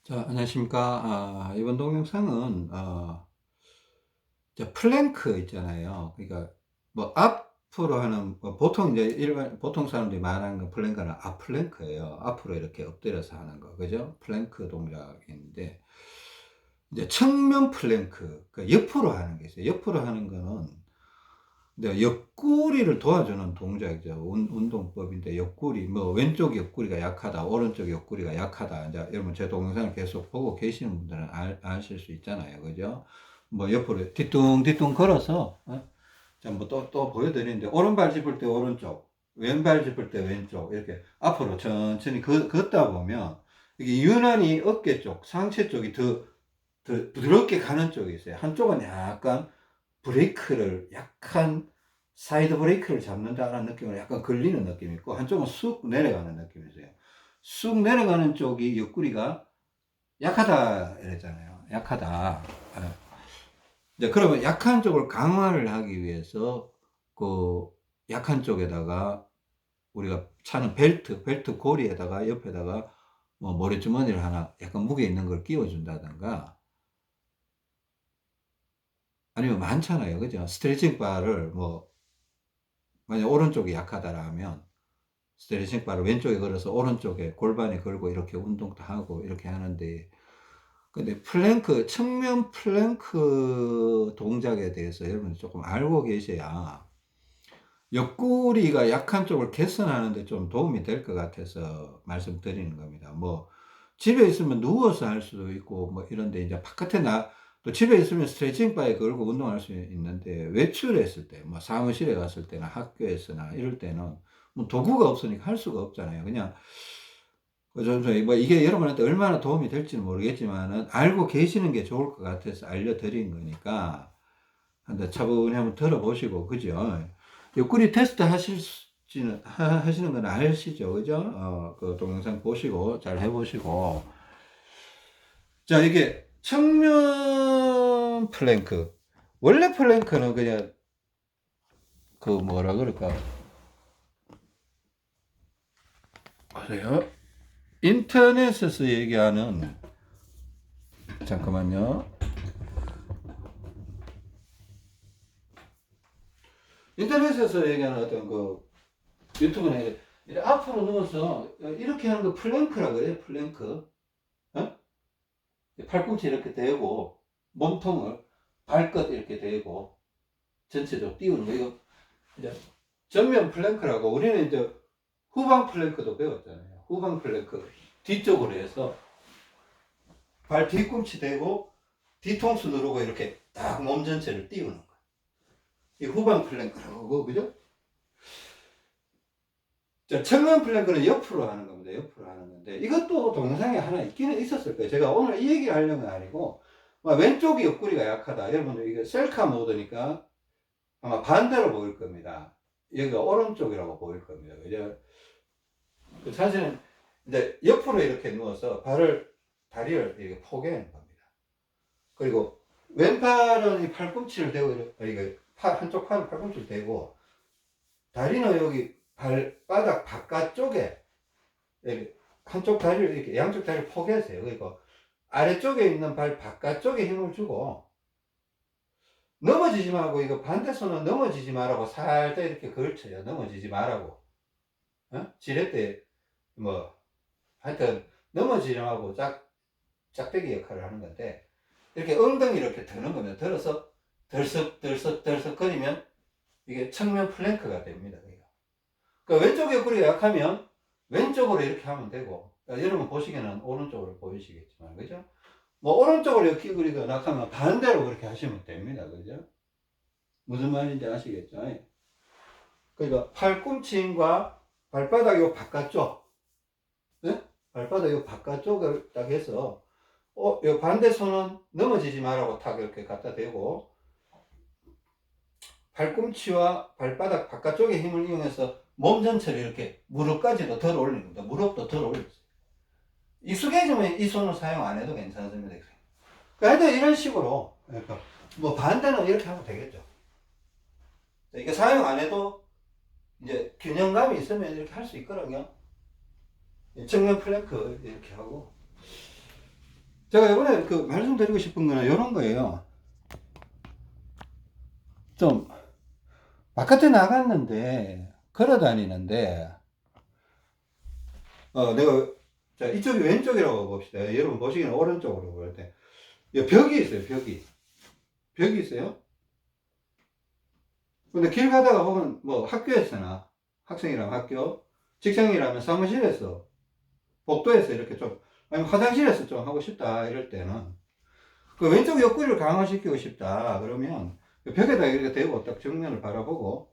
자, 안녕하십니까. 이번 동영상은, 플랭크 있잖아요. 그러니까, 뭐, 앞으로 하는, 보통 이제 보통 사람들이 말하는 건 플랭크는 앞플랭크예요. 앞으로 이렇게 엎드려서 하는 거. 그죠? 플랭크 동작인데, 이제 측면 플랭크, 그 옆으로 하는 게 있어요. 옆으로 하는 거는, 이제 옆구리를 도와주는 동작이죠. 운동법인데, 옆구리, 뭐, 왼쪽 옆구리가 약하다, 오른쪽 옆구리가 약하다. 이제 여러분 제 동영상을 계속 보고 계시는 분들은 아실 수 있잖아요. 그죠? 뭐, 옆으로 뒤뚱뒤뚱 걸어서, 자, 뭐, 또 보여드리는데, 오른발 짚을 때 오른쪽, 왼발 짚을 때 왼쪽, 이렇게 앞으로 천천히 걷다 보면, 이게 유난히 어깨 쪽, 상체 쪽이 더 부드럽게 가는 쪽이 있어요. 한쪽은 약간 브레이크를 약간 사이드 브레이크를 잡는다라는 느낌으로 약간 걸리는 느낌이 있고 한쪽은 쑥 내려가는 느낌이 있어요. 쑥 내려가는 쪽이 옆구리가 약하다 이랬잖아요. 약하다. 이제 그러면 약한 쪽을 강화를 하기 위해서 그 약한 쪽에다가 우리가 차는 벨트 고리에다가 옆에다가 뭐 모래주머니를 하나 약간 무게 있는 걸 끼워준다든가 아니면 많잖아요. 그죠? 스트레칭 바를 뭐 만약 오른쪽이 약하다라면 스트레칭 바를 왼쪽에 걸어서 오른쪽에 골반에 걸고 이렇게 운동도 하고 이렇게 하는데 근데 플랭크 측면 플랭크 동작에 대해서 여러분 조금 알고 계셔야 옆구리가 약한 쪽을 개선하는 데 좀 도움이 될 것 같아서 말씀드리는 겁니다. 뭐 집에 있으면 누워서 할 수도 있고 뭐 이런데 이제 바깥에 또 집에 있으면 스트레칭 바에 걸고 운동할 수 있는데 외출했을 때 뭐 사무실에 갔을 때나 학교에서나 이럴 때는 뭐 도구가 없으니까 할 수가 없잖아요. 그냥 뭐 이게 여러분한테 얼마나 도움이 될지는 모르겠지만은 알고 계시는 게 좋을 것 같아서 알려드린 거니까 한번 차분히 한번 들어보시고 그죠? 옆구리 테스트 하시는 건 아시죠? 그죠? 그 동영상 보시고 잘 해보시고 자 이게 측면 플랭크 원래 플랭크는 그냥 그 뭐라 그럴까 그래요? 인터넷에서 얘기하는 잠깐만요. 인터넷에서 얘기하는 어떤 그 유튜브나 이렇게 앞으로 누워서 이렇게 하는 거 플랭크라 그래요. 플랭크. 어? 팔꿈치 이렇게 대고 몸통을 발끝 이렇게 대고 전체적으로 띄우는 거 이거 이제 전면 플랭크라고 우리는 이제 후방 플랭크도 배웠잖아요. 후방 플랭크 뒤쪽으로 해서 발 뒤꿈치 대고 뒤통수 누르고 이렇게 딱 몸 전체를 띄우는 거. 이 후방 플랭크라고 그죠? 자, 측면 플랭크는 옆으로 하는 겁니다. 옆으로 하는 건데 이것도 동영상에 하나 있기는 있었을 거예요. 제가 오늘 이 얘기를 하려는 건 아니고 왼쪽이 옆구리가 약하다. 여러분들 이게 셀카 모드니까 아마 반대로 보일 겁니다. 여기가 오른쪽이라고 보일 겁니다. 그죠? 그 사실은 이제 옆으로 이렇게 누워서 다리를 이렇게 포개는 겁니다. 그리고 왼팔은 이 팔꿈치를 대고 이렇게 한쪽 팔은 팔꿈치를 대고 다리는 여기 발바닥 바깥쪽에 한쪽 다리를 이렇게 양쪽 다리를 포개세요. 그리고 아래쪽에 있는 발 바깥쪽에 힘을 주고 넘어지지 말고 이거 반대손은 넘어지지 말라고 살짝 이렇게 걸쳐요. 넘어지지 말라고. 지렛대 뭐 하여튼 넘어지지 말고 짝대기 역할을 하는 건데 이렇게 엉덩이 이렇게 드는 거면 들어서 덜썩 거리면 이게 측면 플랭크가 됩니다. 그러니까 왼쪽 옆구리가 약하면 왼쪽으로 이렇게 하면 되고 여러분 보시기에는 오른쪽으로 보이시겠지만 그죠? 뭐 오른쪽으로 옆구리가 약하면 반대로 그렇게 하시면 됩니다. 그죠? 무슨 말인지 아시겠죠? 그러니까 팔꿈치와 발바닥 요 바깥쪽, 네? 발바닥 요 바깥쪽을 딱 해서, 요 반대 손은 넘어지지 말라고 탁 이렇게 갖다 대고, 팔꿈치와 발바닥 바깥쪽의 힘을 이용해서 몸 전체를 이렇게 무릎까지도 덜 올립니다. 무릎도 덜 올립니다. 익숙해지면 이 손을 사용 안 해도 괜찮습니다. 그러니까 이런 식으로, 그러니까 뭐 반대는 이렇게 하면 되겠죠. 이게 사용 안 해도 이제 균형감이 있으면 이렇게 할 수 있거든요. 측면 플랭크 이렇게 하고 제가 이번에 그 말씀드리고 싶은 거는 이런 거예요. 좀 바깥에 나갔는데 걸어 다니는데 내가 자 이쪽이 왼쪽이라고 봅시다. 여러분 보시기는 오른쪽으로 볼 때 벽이 있어요. 벽이 있어요. 근데 길 가다가 보면 뭐 학교에서나 학생이라면 학교, 직장이라면 사무실에서, 복도에서 이렇게 좀 아니면 화장실에서 좀 하고 싶다 이럴 때는 그 왼쪽 옆구리를 강화시키고 싶다 그러면 벽에다 이렇게 대고 딱 정면을 바라보고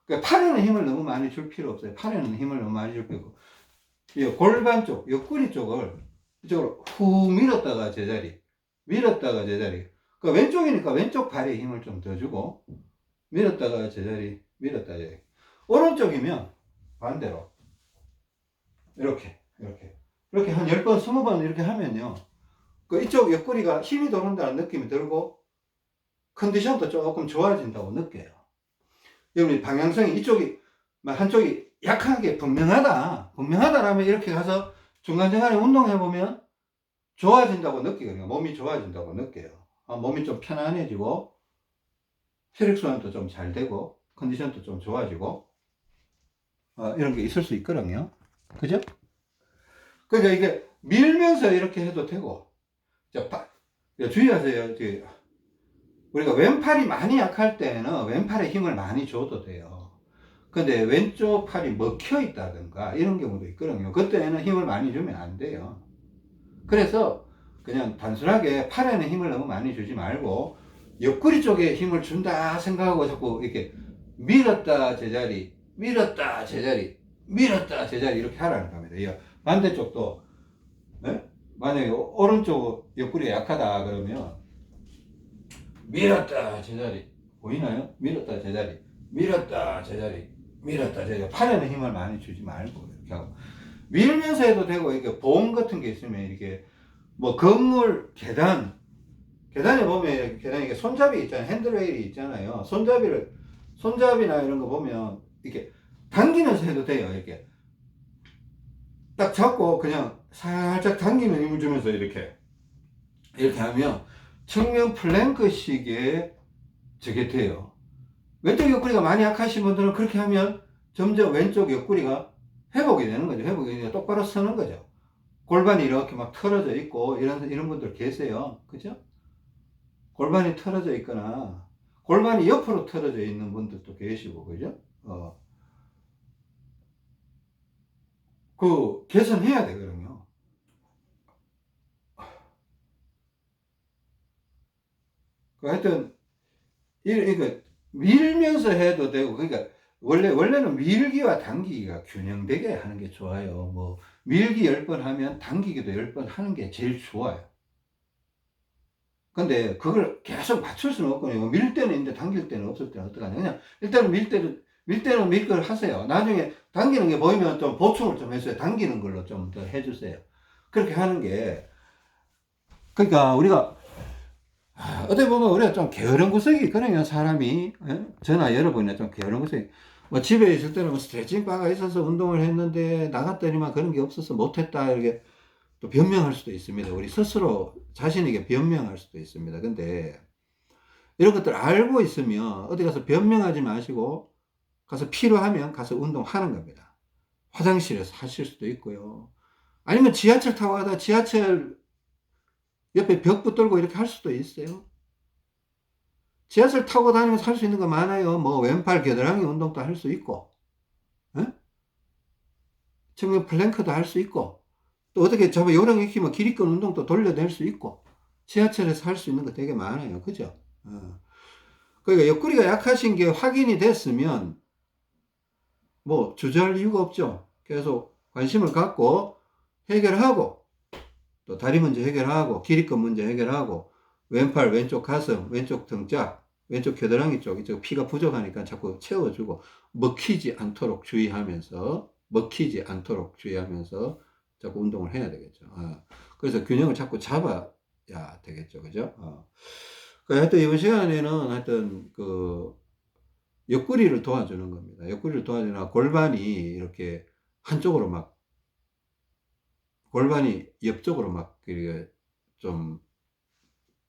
그러니까 팔에는 힘을 너무 많이 줄 필요 없어요. 팔에는 힘을 너무 많이 줄 필요 없고 이 골반 쪽, 옆구리 쪽을 이쪽으로 후 밀었다가 제자리, 밀었다가 제자리. 그 왼쪽이니까 왼쪽 발에 힘을 좀 더 주고 밀었다가 제자리, 밀었다가 제자리. 오른쪽이면 반대로 이렇게 한 10번, 20번 이렇게 하면요. 그 이쪽 옆구리가 힘이 도는다는 느낌이 들고 컨디션도 조금 좋아진다고 느껴요. 여러분 방향성이 이쪽이 한쪽이 약한 게 분명하다라면 이렇게 가서 중간중간에 운동해보면 좋아진다고 느끼거든요. 몸이 좋아진다고 느껴요. 몸이 좀 편안해지고 혈액순환도 좀 잘 되고 컨디션도 좀 좋아지고 이런 게 있을 수 있거든요. 그죠? 그러니까 이게 밀면서 이렇게 해도 되고 주의하세요. 우리가 왼팔이 많이 약할 때는 왼팔에 힘을 많이 줘도 돼요. 근데 왼쪽 팔이 먹혀 있다든가 이런 경우도 있거든요. 그때는 힘을 많이 주면 안 돼요. 그래서 그냥 단순하게 팔에는 힘을 너무 많이 주지 말고 옆구리 쪽에 힘을 준다 생각하고 자꾸 이렇게 밀었다 제자리, 밀었다 제자리, 밀었다 제자리 이렇게 하라는 겁니다. 반대쪽도 네? 만약에 오른쪽 옆구리가 약하다 그러면 밀었다 제자리 보이나요? 밀었다 제자리, 밀었다 제자리, 밀었다 제자리. 팔에는 힘을 많이 주지 말고 이렇게 하고 밀면서 해도 되고 이렇게 보험 같은 게 있으면 이렇게 뭐 건물 계단에 보면 이렇게 계단에 이게 손잡이 있잖아요. 핸드레일이 있잖아요. 손잡이나 이런 거 보면 이렇게 당기면서 해도 돼요. 이렇게 딱 잡고 그냥 살짝 당기는 힘을 주면서 이렇게 하면 측면 플랭크식의 저게 돼요. 왼쪽 옆구리가 많이 약하신 분들은 그렇게 하면 점점 왼쪽 옆구리가 회복이 되는 거죠. 회복이 되니까 똑바로 서는 거죠. 골반이 이렇게 막 틀어져 있고 이런 분들 계세요. 그죠? 골반이 틀어져 있거나 골반이 옆으로 틀어져 있는 분들도 계시고 그죠? 그 개선해야 되거든요. 그 하여튼 이거 밀면서 해도 되고 그러니까 원래는 밀기와 당기기가 균형되게 하는 게 좋아요. 뭐 밀기 10번 하면 당기기도 10번 하는 게 제일 좋아요. 근데 그걸 계속 맞출 수는 없거든요. 밀 때는 있는데 당길 때는 없을 때는 어떡하냐. 그냥 일단은 밀 때는 밀 걸 하세요. 나중에 당기는 게 보이면 좀 보충을 좀 해줘요. 당기는 걸로 좀 더 해주세요. 그렇게 하는 게, 그러니까 우리가, 어떻게 보면 우리가 좀 게으른 구석이 있거든요. 사람이. 예? 저나 여러분이나 좀 게으른 구석이. 뭐 집에 있을 때는 뭐 스트레칭 바가 있어서 운동을 했는데 나갔더니만 그런 게 없어서 못했다. 이렇게 또 변명할 수도 있습니다. 우리 스스로 자신에게 변명할 수도 있습니다. 근데 이런 것들 알고 있으면 어디 가서 변명하지 마시고 가서 필요하면 가서 운동하는 겁니다. 화장실에서 하실 수도 있고요. 아니면 지하철 타고 가다 지하철 옆에 벽 붙들고 이렇게 할 수도 있어요. 지하철 타고 다니면서 할 수 있는 거 많아요. 뭐 왼팔 겨드랑이 운동도 할 수 있고, 에? 측면 플랭크도 할 수 있고, 또 어떻게 잡아 요령 익히면 기립근 운동도 돌려낼 수 있고, 지하철에서 할 수 있는 거 되게 많아요. 그죠? 그러니까 옆구리가 약하신 게 확인이 됐으면 뭐 주저할 이유가 없죠. 계속 관심을 갖고 해결하고 또 다리 문제 해결하고 기립근 문제 해결하고 왼팔 왼쪽 가슴 왼쪽 등짝 왼쪽 겨드랑이 쪽 이쪽 피가 부족하니까 자꾸 채워주고 먹히지 않도록 주의하면서 자꾸 운동을 해야 되겠죠. 그래서 균형을 자꾸 잡아야 되겠죠. 그죠? 하여튼 이번 시간에는 하여튼 그 옆구리를 도와주는 겁니다. 옆구리를 도와주는 골반이 이렇게 한쪽으로 막 골반이 옆쪽으로 막 좀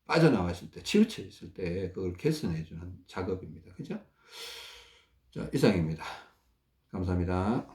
빠져나와 있을 때, 치우쳐 있을 때 그걸 개선해 주는 작업입니다. 그죠? 자, 이상입니다. 감사합니다.